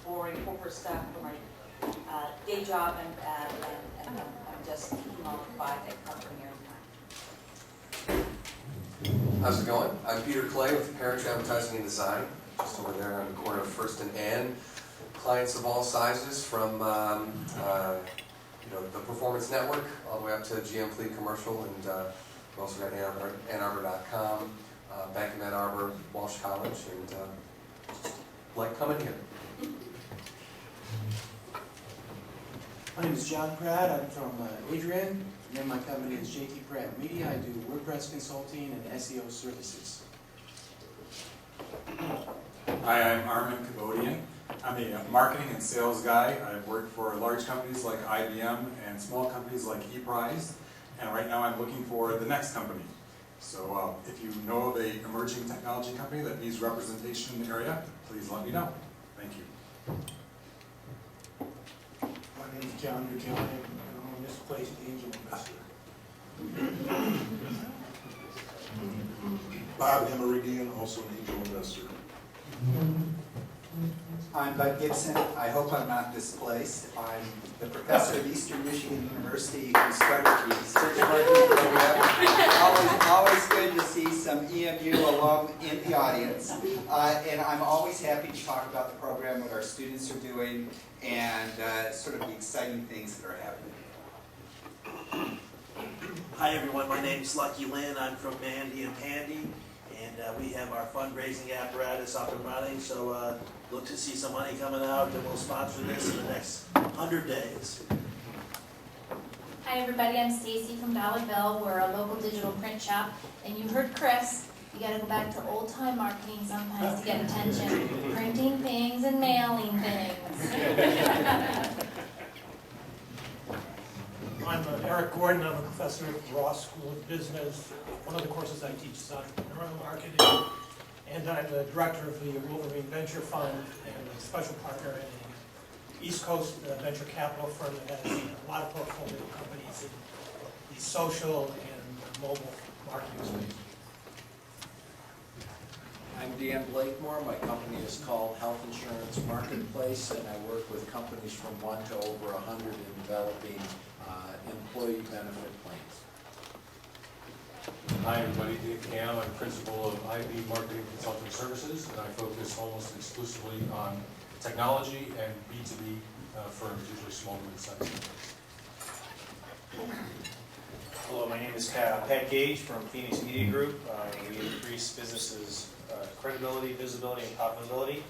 boring corporate stuff for my day job, and I'm just keeping on the biotech company here in time. How's it going? I'm Peter Clay with Parrish Advertising and Design, just over there on the corner of First and Ann. Clients of all sizes, from the Performance Network all the way up to GM Fleet Commercial, and we also got Arbor.com, back in Arbor, Walsh College, and like coming here. My name is John Pratt. I'm from Adrian. The name of my company is JT Pratt Media. I do WordPress consulting and SEO services. Hi, I'm Armin Kabodian. I'm a marketing and sales guy. I've worked for large companies like IBM and small companies like ePrize, and right now I'm looking for the next company. So if you know of an emerging technology company that needs representation in the area, please let me know. Thank you. My name is John Duquesne. I'm a misplaced angel investor. Bob Hemeridian, also an angel investor. I'm Bud Gibson. I hope I'm not misplaced. I'm the professor at Eastern Michigan University who started the search marketing program. Always good to see some EMU alum in the audience. And I'm always happy to talk about the program, what our students are doing, and sort of the exciting things that are happening. Hi everyone, my name is Lucky Lynn. I'm from Mandy and Pandy, and we have our fundraising apparatus up and running, so look to see some money coming out, and we'll sponsor this in the next 100 days. Hi everybody, I'm Stacy from Dollar Bill. We're a local digital print shop, and you heard Chris, you gotta go back to old time marketing sometimes to get attention. Printing things and mailing things. I'm Eric Gordon. I'm a professor at the Ross School of Business. One of the courses I teach is entrepreneurial marketing. And I'm the director of the Wolverine Venture Fund and a special partner in the East Coast venture capital firm that has a lot of portfolio companies in the social and mobile marketing space. I'm Dan Blakemore. My company is called Health Insurance Marketplace, and I work with companies from 1 to over 100 in developing employee benefit plans. Hi everybody, Dave Cam. I'm principal of IB Marketing Consulting Services, and I focus almost exclusively on technology and B2B firms, usually small and mid-sized companies. Hello, my name is Pat Gage from Phoenix Media Group. We increase businesses' credibility, visibility, and profitability.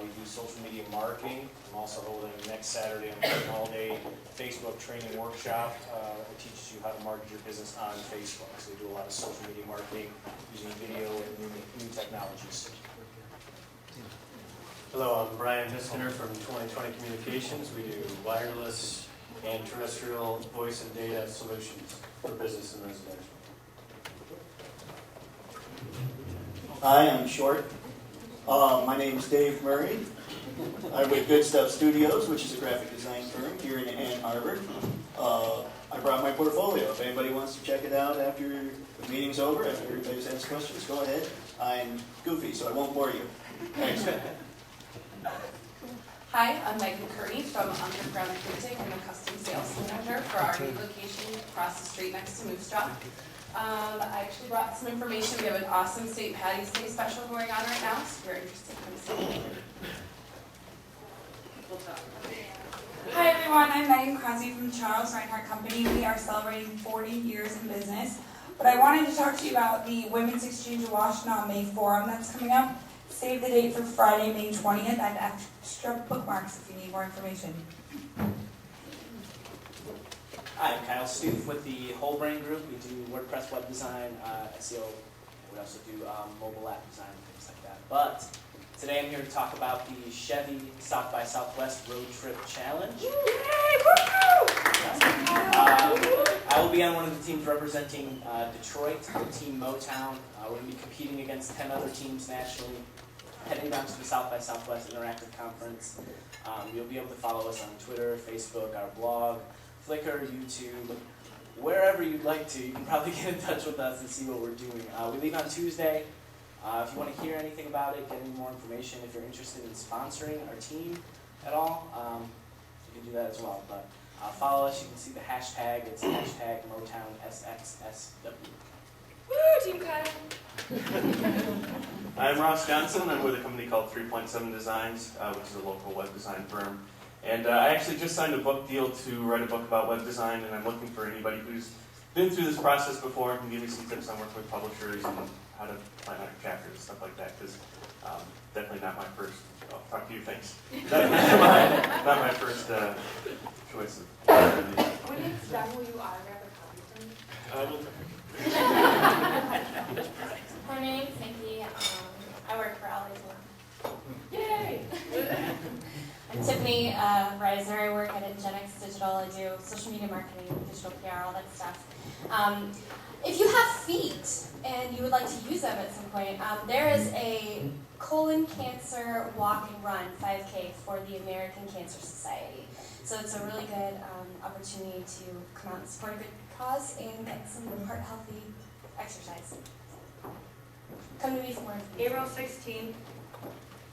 We do social media marketing. I'm also holding next Saturday an all-day Facebook training workshop that teaches you how to market your business on Facebook. So we do a lot of social media marketing using video and new technologies. Hello, I'm Brian Hiskiner from 2020 Communications. We do wireless and terrestrial voice and data solutions for business and residential. Hi, I'm Short. My name is Dave Murray. I'm with Good Stuff Studios, which is a graphic design firm here in Ann Arbor. I brought my portfolio. If anybody wants to check it out after the meeting's over, after everybody's asked questions, go ahead. I'm goofy, so I won't bore you. Thanks. Hi, I'm Megan Kearney from Underground Printing. I'm a custom sales manager for our new location across the street next to Moose Jaw. I actually brought some information. We have an awesome St. Patty's Day special going on right now, so if you're interested, come see me. We'll talk. Hi everyone, I'm Megan Crosby from Charles Reinhardt Company. We are celebrating 40 years in business. But I wanted to talk to you about the Women's Exchange of Washtenaw May Forum that's coming up. Save the date for Friday, May 20th. I have extra bookmarks if you need more information. Hi, I'm Kyle Stoof with the Whole Brain Group. We do WordPress web design, SEO, and we also do mobile app design, things like that. But today I'm here to talk about the Chevy South by Southwest Road Trip Challenge. I will be on one of the teams representing Detroit, Team Motown. We're going to be competing against 10 other teams nationally, heading down to the South by Southwest Interactive Conference. You'll be able to follow us on Twitter, Facebook, our blog, Flickr, YouTube, wherever you'd like to. You can probably get in touch with us and see what we're doing. We leave on Tuesday. If you want to hear anything about it, get any more information, if you're interested in sponsoring our team at all, you can do that as well. But follow us. You can see the hashtag. It's hashtag MotownSXSW. Woo, Team Kyle! I'm Ross Johnson. I'm with a company called 3.7 Designs, which is a local web design firm. And I actually just signed a book deal to write a book about web design, and I'm looking for anybody who's been through this process before and can give me some tips on working with publishers and how to plan out chapters and stuff like that, because definitely not my first, I'll talk to you, thanks. Not my first choice of When it's done, will you autograph a copy for me? My name's Nikki. I work for LA2M. Yay! I'm Tiffany Reiser. I work at Ingenix Digital. I do social media marketing, digital PR, all that stuff. If you have feet and you would like to use them at some point, there is a colon cancer walk and run 5K for the American Cancer Society. So it's a really good opportunity to come out and support a good cause and get some heart healthy exercise. Come to me for more information. April 16th.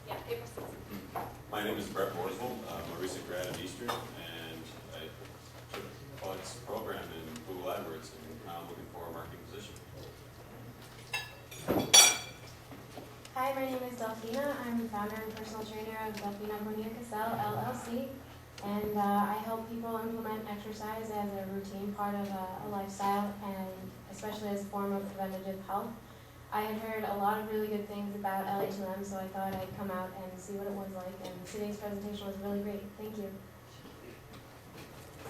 Yeah, April 16th. My name is Brett Borsvold. I'm a recent grad at Eastern, and I took Bud's program in Google AdWords, and now I'm looking for a marketing position. Hi, my name is Delphina. I'm the founder and personal trainer of Delphina Bonilla Casell, LLC. And I help people implement exercise as a routine part of a lifestyle, and especially as a form of preventative health. I had heard a lot of really good things about LA2M, so I thought I'd come out and see what it was like. And today's presentation was really great. Thank you.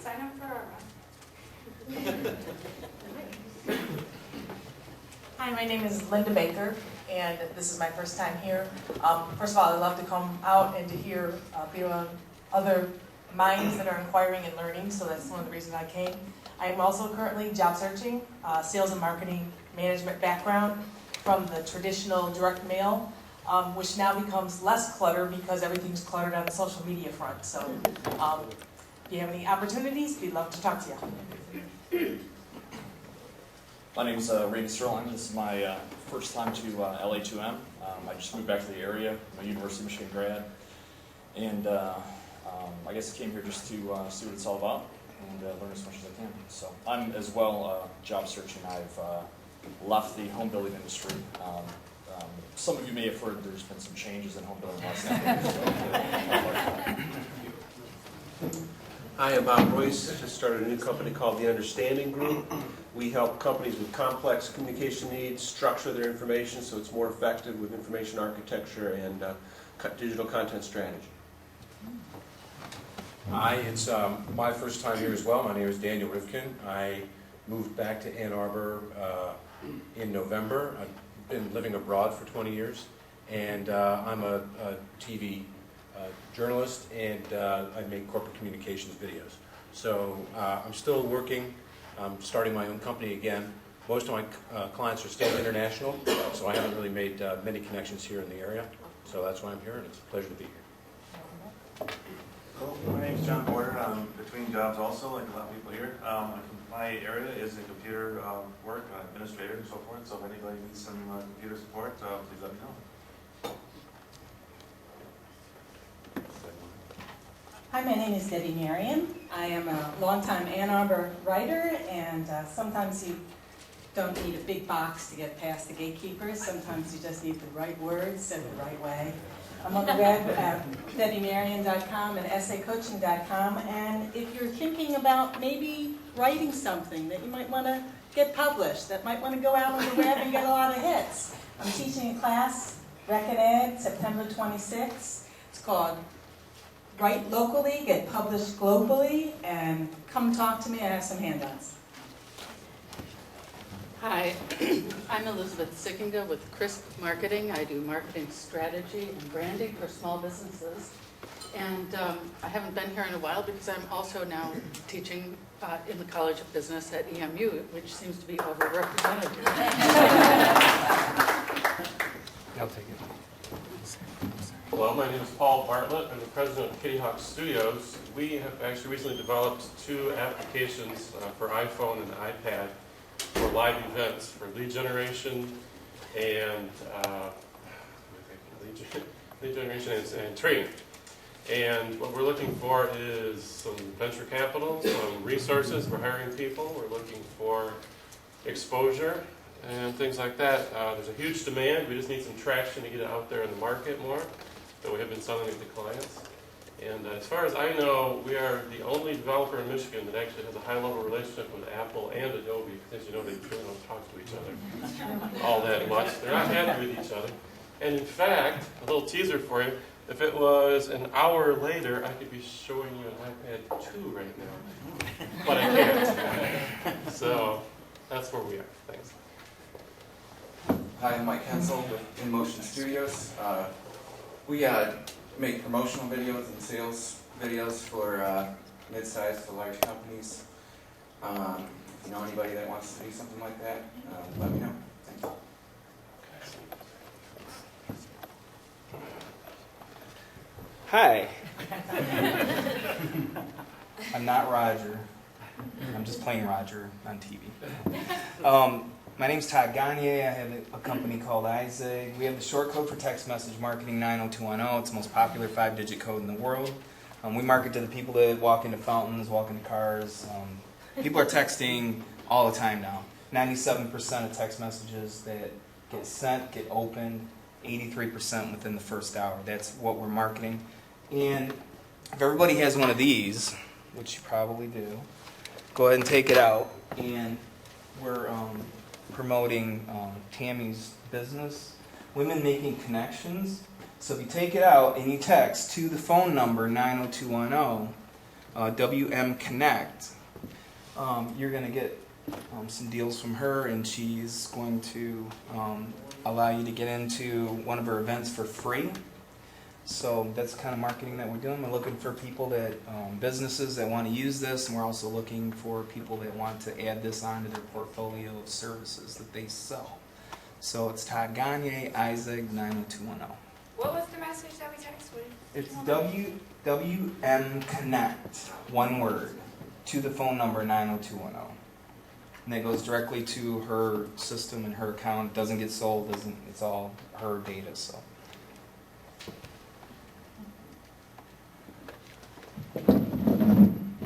Sign up for our run. Hi, my name is Linda Baker, and this is my first time here. First of all, I love to come out and to hear be around other minds that are inquiring and learning, so that's one of the reasons I came. I am also currently job searching, sales and marketing management background from the traditional direct mail, which now becomes less clutter because everything's cluttered on the social media front. So if you have any opportunities, we'd love to talk to you. My name is Randy Sterling. This is my first time to LA2M. I just moved back to the area. I'm a University of Michigan grad. And I guess I came here just to see what it's all about and learn as much as I can. So I'm as well job searching. I've left the home building industry. Some of you may have heard there's been some changes in home building the last couple of years. Hi, I'm Bob Royce. Just started a new company called The Understanding Group. We help companies with complex communication needs structure their information so it's more effective with information architecture and digital content strategy. Hi, it's my first time here as well. My name is Daniel Rivkin. I moved back to Ann Arbor in November. I've been living abroad for 20 years, and I'm a TV journalist, and I make corporate communications videos. So I'm still working. I'm starting my own company again. Most of my clients are still international, so I haven't really made many connections here in the area. So that's why I'm here, and it's a pleasure to be here. Cool. My name's John Porter. I'm between jobs also, like a lot of people here. My area is in computer work, administrator and so forth, so if anybody needs some computer support, please let me know. Hi, my name is Debbie Marion. I am a longtime Ann Arbor writer, and sometimes you don't need a big box to get past the gatekeepers. Sometimes you just need the right words said the right way. I'm on the web at debbiemarion.com and essaycoaching.com, and if you're thinking about maybe writing something that you might want to get published, that might want to go out on the web and get a lot of hits, I'm teaching a class, Rec Ed, September 26th. It's called Write Locally, Get Published Globally, and come talk to me. I have some handouts. Hi, I'm Elizabeth Sickinga with Crisp Marketing. I do marketing strategy and branding for small businesses. And I haven't been here in a while because I'm also now teaching in the College of Business at EMU, which seems to be overrepresented. I'll take it. Hello, my name is Paul Bartlett. I'm the president of Kitty Hawk Studios. We have actually recently developed two applications for iPhone and iPad for live events, for lead generation and and trading. And what we're looking for is some venture capital, some resources. We're hiring people. We're looking for exposure and things like that. There's a huge demand. We just need some traction to get it out there in the market more. So we have been selling it to clients. And as far as I know, we are the only developer in Michigan that actually has a high-level relationship with Apple and Adobe, because as you know, they really don't talk to each other all that much. They're not happy with each other. And in fact, a little teaser for you, if it was an hour later, I could be showing you an iPad 2 right now. But I can't. So that's where we are. Thanks. Hi, I'm Mike Hensel with InMotion Studios. We make promotional videos and sales videos for mid-sized to large companies. If you know anybody that wants to do something like that, let me know. Thank you. Hi. I'm not Roger. I'm just playing Roger on TV. My name's Todd Gagne. I have a company called iZig. We have the short code for text message marketing 90210. It's the most popular 5-digit code in the world. We market to the people that walk into fountains, walk into cars. People are texting all the time now. 97% of text messages that get sent get opened, 83% within the first hour. That's what we're marketing. And if everybody has one of these, which you probably do, go ahead and take it out. And we're promoting Tammy's business, Women Making Connections. So if you take it out and you text to the phone number 90210, WM Connect, you're going to get some deals from her, and she's going to allow you to get into one of her events for free. So that's the kind of marketing that we're doing. We're looking for people that, businesses that want to use this, and we're also looking for people that want to add this onto their portfolio of services that they sell. So it's Todd Gagne, iZig, 90210. What was the message that we texted? It's WM Connect, one word, to the phone number 90210. And that goes directly to her system and her account. It doesn't get sold, it's all her data. So.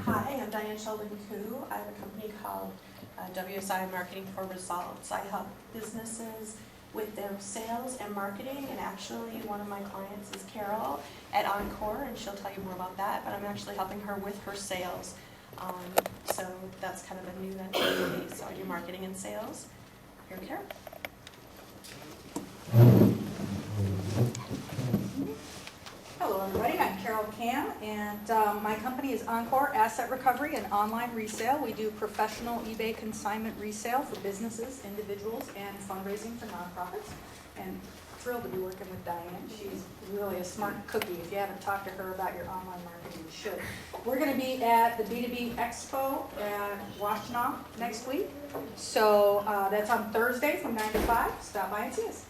Hi, I'm Diane Sheldon-Koo. I have a company called WSI Marketing for Results. I help businesses with their sales and marketing, and actually one of my clients is Carol at Encore, and she'll tell you more about that, but I'm actually helping her with her sales. So that's kind of a new venture for me. So I do marketing and sales. Here, Carol. Hello everybody, I'm Carol Cam, and my company is Encore Asset Recovery and Online Resale. We do professional eBay consignment resale for businesses, individuals, and fundraising for nonprofits. And thrilled to be working with Diane. She's really a smart cookie. If you haven't talked to her about your online marketing, you should. We're going to be at the B2B Expo at Washtenaw next week. So that's on Thursday from 9 to 5. Stop by and see us.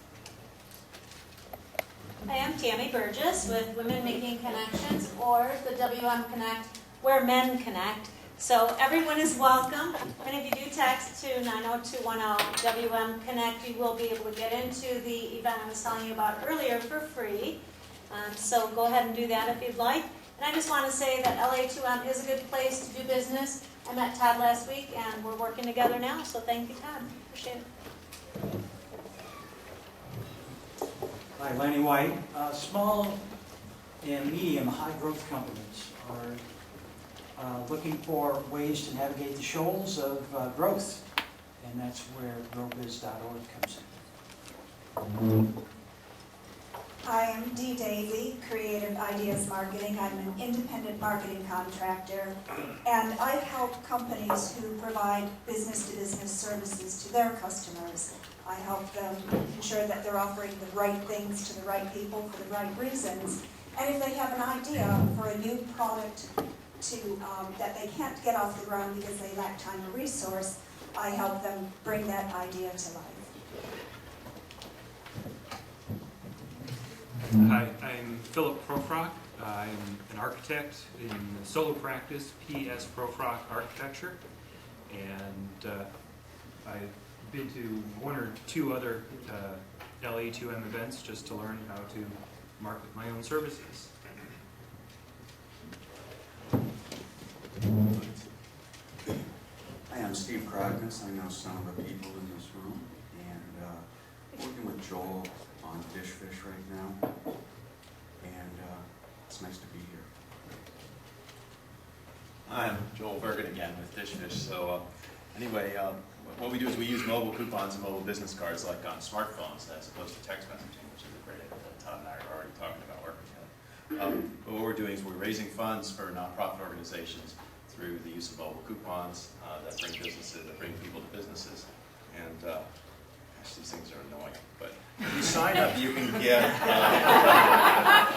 Hi, I'm Tammy Burgess with Women Making Connections, or the WM Connect, where men connect. So everyone is welcome. And if you do text to 90210 WM Connect, you will be able to get into the event I was telling you about earlier for free. So go ahead and do that if you'd like. And I just want to say that LA2M is a good place to do business. I met Todd last week, and we're working together now. So thank you, Todd. Appreciate it. Hi, Lanny White. Small and medium high-growth companies are looking for ways to navigate the shoals of growth, and that's where growbiz.org comes in. Hi, I'm Dee Davey, Creative Ideas Marketing. I'm an independent marketing contractor, and I help companies who provide business-to-business services to their customers. I help them ensure that they're offering the right things to the right people for the right reasons. And if they have an idea for a new product that they can't get off the ground because they lack time or resource, I help them bring that idea to life. Hi, I'm Philip Profrock. I'm an architect in the solo practice, PS Profrock Architecture, and I've been to one or two other LA2M events just to learn how to market my own services. Hi, I'm Steve Krognes. I know some of the people in this room, and working with Joel on Dish Fish right now, and it's nice to be here. I'm Joel Bergen again with Dish Fish. So anyway, what we do is we use mobile coupons and mobile business cards like on smartphones as opposed to text messaging, which is a great idea that Todd and I are already talking about working together. But what we're doing is we're raising funds for nonprofit organizations through the use of mobile coupons that bring businesses, that bring people to businesses. And gosh, these things are annoying. But if you sign up, you can get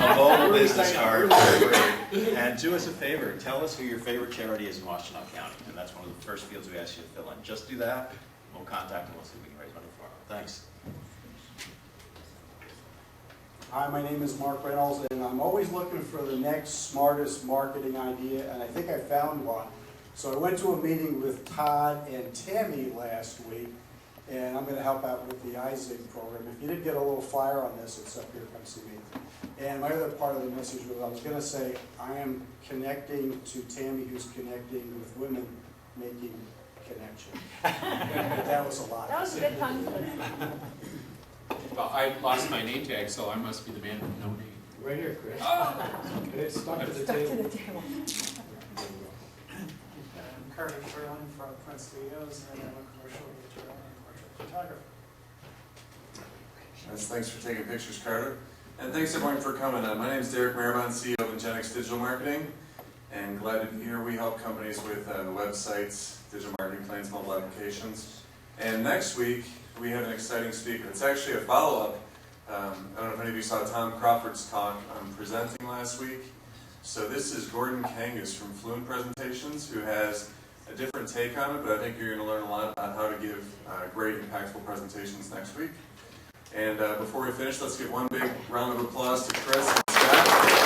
a mobile business card for free. And do us a favor, tell us who your favorite charity is in Washtenaw County. And that's one of the first fields we ask you to fill in. Just do that, we'll contact them, we'll see if we can raise money for them. Thanks. Hi, my name is Mark Reynolds, and I'm always looking for the next smartest marketing idea, and I think I found one. So I went to a meeting with Todd and Tammy last week, and I'm going to help out with the IZIG program. If you didn't get a little flyer on this, it's up here, come see me. And my other part of the message was I was going to say I am connecting to Tammy, who's connecting with women making connection. That was a lot. That was a good tongue twister. Well, I lost my name tag, so I must be the man with no name. Right here, Chris. Oh! It's stuck to the table. I'm Carter Ferlin from Prince Studios, and I'm a commercial realtor and commercial photographer. Yes, thanks for taking pictures, Carter. And thanks everyone for coming. My name is Derek Maribon, CEO of Ingenix Digital Marketing. And glad to be here. We help companies with websites, digital marketing plans, mobile applications. And next week, we have an exciting speaker. It's actually a follow-up. I don't know if any of you saw Tom Crawford's talk on presenting last week. So this is Gordon Kangas from Fluent Presentations, who has a different take on it, but I think you're going to learn a lot about how to give great, impactful presentations next week. And before we finish, let's give one big round of applause to Chris and Scott.